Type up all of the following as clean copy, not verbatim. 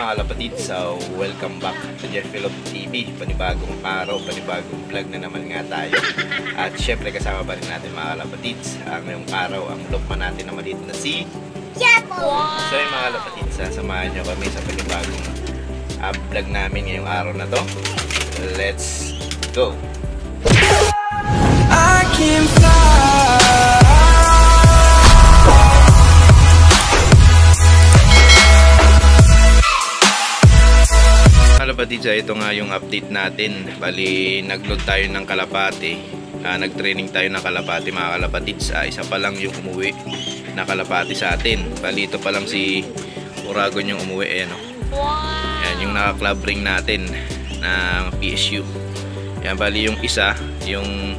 mga kalapatid, so welcome back to Jeff Philip TV. Panibagong araw, panibagong vlog na naman nga tayo. At syempre kasama pa rin natin mga kalapatid. Ngayong araw ang lokma natin na maliit na si Chapo. So yung mga kalapatid, sasamahan nyo kami sa panibagong vlog namin ngayong araw na to. Let's go! I can fly. Kalapatid, ito nga yung update natin. Bali, nag-load tayo ng kalapati. Nag-training tayo ng kalapati mga kalapatid. Isa pa lang yung umuwi na kalapati sa atin. Bali, ito pa lang si Uragon yung umuwi. Ayan, ayan yung naka-club ring natin na PSU. Ayan, bali yung isa, yung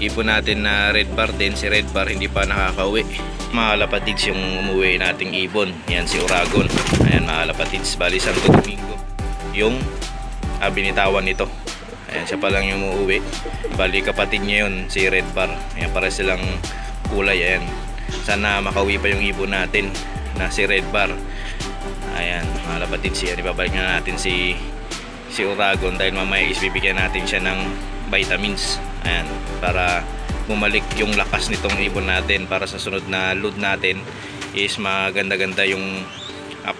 ipon natin na red bar din. Si red bar hindi pa nakakauwi. Mga kalapatids, yung umuwi nating ibon. Ayan si Uragon. Ayan mga kalapatids, bali Santo Domingo yung binitawan nito. Ayan, siya pa lang yung uuwi. Bali kapatid niya yun, si red bar. Ayan, para silang kulay. Ayan, sana makauwi pa yung ibon natin na si red bar. Ayan mga kalapatids, ibabalik na natin si Uragon dahil mamaya isbibigyan natin siya ng vitamins. Ayan, para bumalik yung lakas nitong ibon natin, para sa sunod na load natin is maganda-ganda yung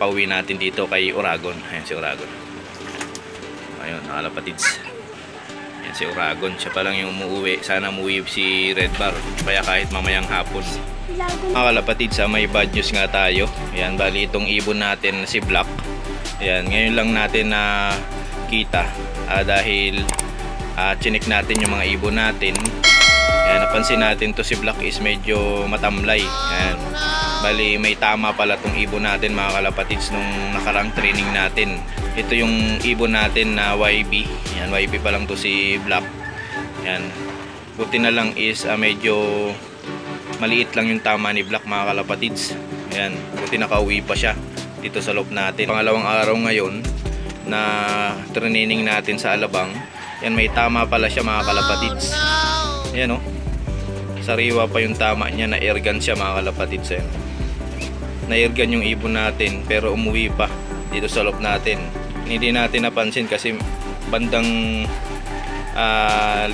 pauwi natin dito kay Uragon. Ayan si Uragon. Ayun, nakalapatids. Ayan si Uragon, siya pa lang yung umuwi. Sana umuwi si red bar, kaya kahit mamayang hapon. Mga kalapatids, may bad news nga tayo. Ayan, bali itong ibon natin si Black. Ayan, ngayon lang natin na kita dahil chinik natin yung mga ibon natin. Ayan, napansin natin to si Black is medyo matamlay. Ayan, bali may tama pala tong ibon natin mga kalapatids nung nakarang training natin. Ito yung ibon natin na YB. Ayan, YB pa lang to si Black. Ayan, buti na lang is medyo maliit lang yung tama ni Black mga kalapatids. Ayan, buti nakauwi pa siya dito sa loob natin. Pangalawang araw ngayon na training natin sa Alabang. Ayan, may tama pala siya mga kalapatids. Ayan, sariwa pa yung tama niya, na airgun siya mga kalapatids. Ayan, na airgun yung ibon natin pero umuwi pa dito sa loob natin. Hindi natin napansin kasi bandang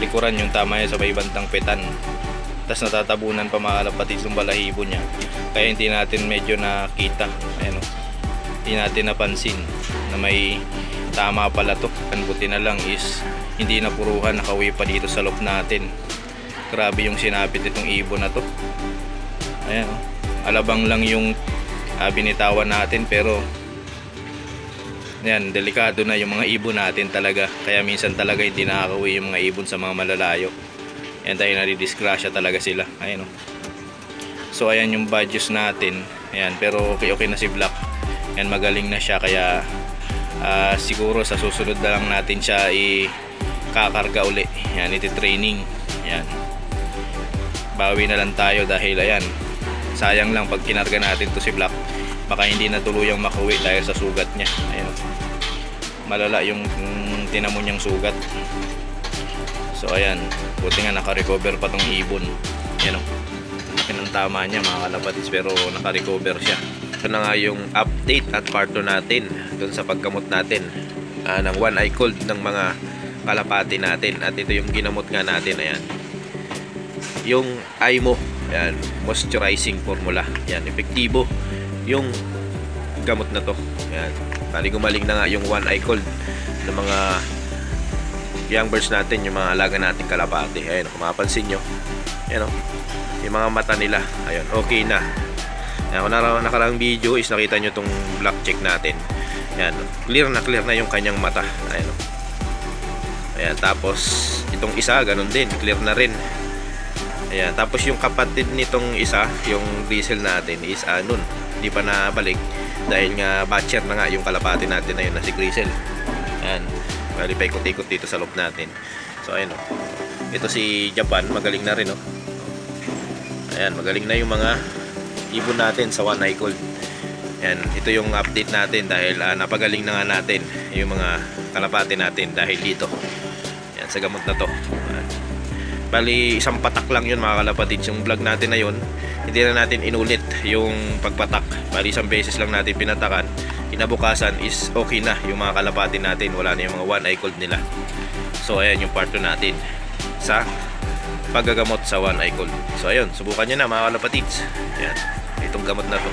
likuran yung tama niya, sa may bandang petan. Tapos natatabunan pa mga kalapatids yung balahibo niya, kaya hindi natin medyo nakita. Ayan, hindi natin napansin na may tama pala to. Ang buti na lang is hindi napuruhan, nakauwi pa dito sa loob natin. Grabe yung sinapit itong ibon na to. Ayan, Alabang lang yung binitawan natin, pero yan, delikado na yung mga ibon natin talaga. Kaya minsan talaga hindi nakakauwi yung mga ibon sa mga malalayo. Yan, dahil nadidisgrasya talaga sila. Ayan, so ayan yung badges natin. Ayan, pero okay na si Black. Yan, magaling na siya, kaya siguro sa susunod na lang natin siya kakarga uli. Yan, iti-training. Yan, bawi na lang tayo dahil ayan, sayang lang pag kinarga natin to si Black, baka hindi na tuluyang makauwi dahil sa sugat niya. Ayan, malala yung tinamo niyang sugat. So ayan, buti nga nakarecover pa tong ibon. Ayan, ng tama niya mga kalapatids, pero nakarecover siya. Ito na nga yung update at part 2 natin dun sa paggamot natin ng one eye cold ng mga kalapati natin. At ito yung ginamot nga natin. Ayan, yung eye mo, ayan, moisturizing formula. Ayan, epektibo yung gamot na to. Ayan, bali gumaling na nga yung one eye cold ng mga young birds natin, yung mga alaga natin kalapati. Ayan, kung mapapansin nyo, ayan, yung mga mata nila, ayun, okay na. Ayan, kung nakarang video is nakita nyo tong black check natin. Ayan, clear na yung kanyang mata. Ayan, ayan, tapos itong isa ganun din, clear na rin. Ayan, tapos yung kapatid nitong isa, yung grizzle natin is nun, hindi pa nabalik dahil nga batcher na nga yung kalapati natin na yun na si grizzle. Ayan, bali pa ikot-ikot dito sa loob natin. So ayun, ito si Japan, magaling na rin. Ayan, magaling na yung mga ibon natin sa one eye cold. Ayan, ito yung update natin dahil napagaling na nga natin yung mga kalapati natin dahil dito. Ayan, sa gamot na to. Bali isang patak lang yun mga kalapatids. Yung vlog natin na yun, hindi na natin inulit yung pagpatak. Bali isang beses lang natin pinatakan. kinabukasan is okay na yung mga kalapati natin, wala na yung mga one eye cold nila. So ayan yung part 2 natin sa paggagamot sa one eye cold. So ayun, subukan nyo na mga kalapatids. Ayan, itong gamot na to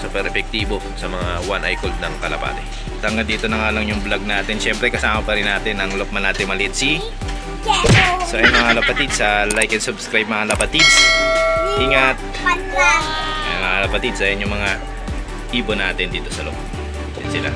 super epektibo sa mga one eye cold ng kalapati. Hanggang dito na nga lang yung vlog natin. Syempre kasama pa rin natin ang lokman natin maliit si. So ayun mga kalapatids, like and subscribe mga kalapatids. Ingat. Ayan mga kalapatids, ayun yung mga ibon natin dito sa loob. Yan sila.